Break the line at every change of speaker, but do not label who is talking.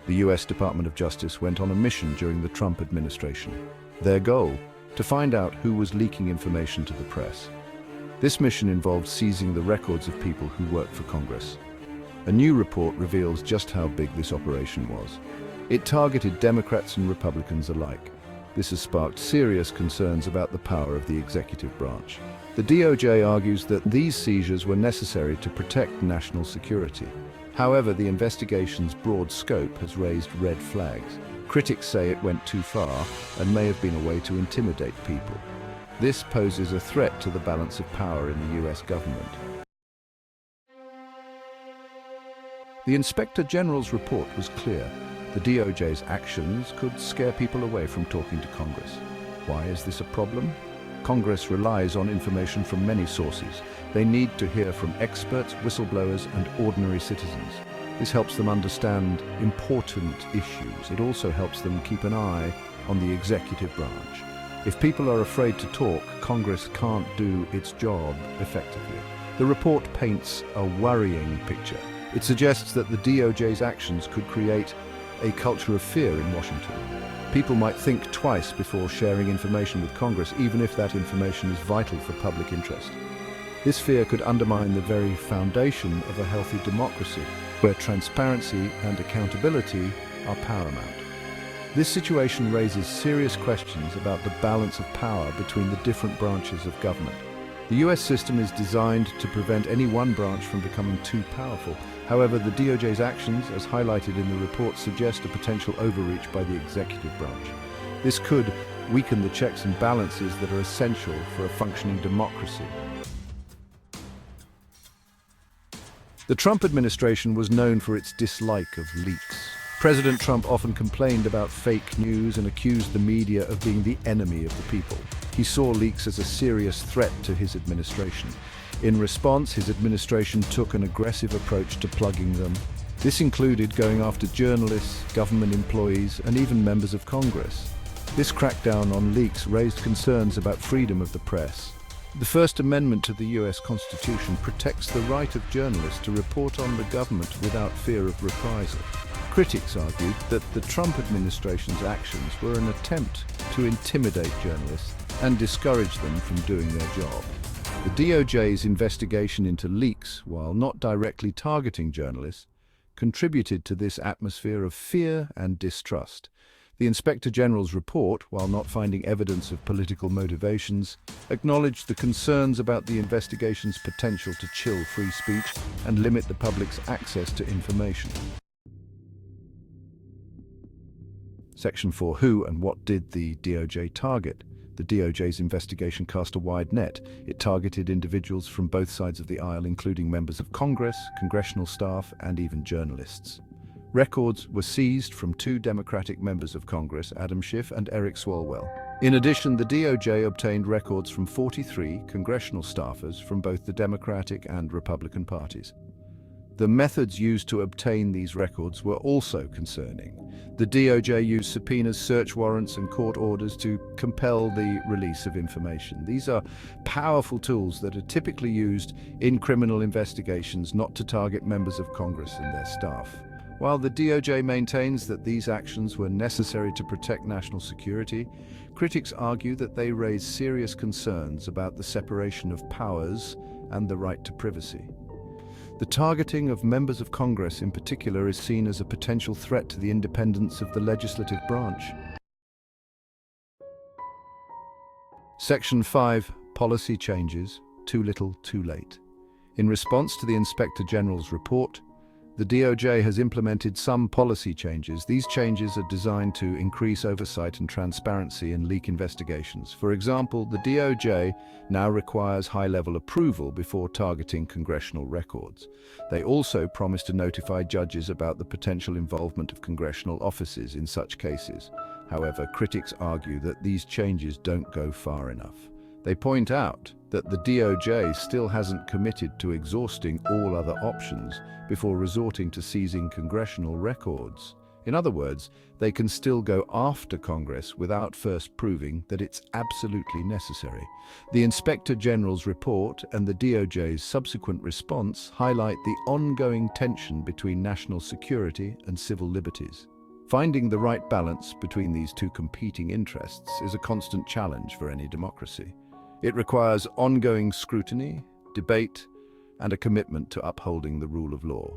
The US Department of Justice went on a mission during the Trump administration. Their goal, to find out who was leaking information to the press. This mission involved seizing the records of people who worked for Congress. A new report reveals just how big this operation was. It targeted Democrats and Republicans alike. This has sparked serious concerns about the power of the executive branch. The DOJ argues that these seizures were necessary to protect national security. However, the investigation's broad scope has raised red flags. Critics say it went too far and may have been a way to intimidate people. This poses a threat to the balance of power in the US government. The Inspector General's report was clear. The DOJ's actions could scare people away from talking to Congress. Why is this a problem? Congress relies on information from many sources. They need to hear from experts, whistleblowers, and ordinary citizens. This helps them understand important issues. It also helps them keep an eye on the executive branch. If people are afraid to talk, Congress can't do its job effectively. The report paints a worrying picture. It suggests that the DOJ's actions could create a culture of fear in Washington. People might think twice before sharing information with Congress, even if that information is vital for public interest. This fear could undermine the very foundation of a healthy democracy, where transparency and accountability are paramount. This situation raises serious questions about the balance of power between the different branches of government. The US system is designed to prevent any one branch from becoming too powerful. However, the DOJ's actions, as highlighted in the report, suggest a potential overreach by the executive branch. This could weaken the checks and balances that are essential for a functioning democracy. The Trump administration was known for its dislike of leaks. President Trump often complained about fake news and accused the media of being the enemy of the people. He saw leaks as a serious threat to his administration. In response, his administration took an aggressive approach to plugging them. This included going after journalists, government employees, and even members of Congress. This crackdown on leaks raised concerns about freedom of the press. The First Amendment to the US Constitution protects the right of journalists to report on the government without fear of reprisal. Critics argued that the Trump administration's actions were an attempt to intimidate journalists and discourage them from doing their job. The DOJ's investigation into leaks, while not directly targeting journalists, contributed to this atmosphere of fear and distrust. The Inspector General's report, while not finding evidence of political motivations, acknowledged the concerns about the investigation's potential to chill free speech and limit the public's access to information. Section 4. Who and what did the DOJ target? The DOJ's investigation cast a wide net. It targeted individuals from both sides of the aisle, including members of Congress, congressional staff, and even journalists. Records were seized from 2 Democratic members of Congress, Adam Schiff and Eric Swalwell. In addition, the DOJ obtained records from 43 congressional staffers from both the Democratic and Republican parties. The methods used to obtain these records were also concerning. The DOJ used subpoenas, search warrants, and court orders to compel the release of information. These are powerful tools that are typically used in criminal investigations not to target members of Congress and their staff. While the DOJ maintains that these actions were necessary to protect national security, critics argue that they raise serious concerns about the separation of powers and the right to privacy. The targeting of members of Congress in particular is seen as a potential threat to the independence of the legislative branch. Section 5. Policy changes. Too little, too late. In response to the Inspector General's report, the DOJ has implemented some policy changes. These changes are designed to increase oversight and transparency in leak investigations. For example, the DOJ now requires high-level approval before targeting congressional records. They also promise to notify judges about the potential involvement of congressional offices in such cases. However, critics argue that these changes don't go far enough. They point out that the DOJ still hasn't committed to exhausting all other options before resorting to seizing congressional records. In other words, they can still go after Congress without first proving that it's absolutely necessary. The Inspector General's report and the DOJ's subsequent response highlight the ongoing tension between national security and civil liberties. Finding the right balance between these two competing interests is a constant challenge for any democracy. It requires ongoing scrutiny, debate, and a commitment to upholding the rule of law.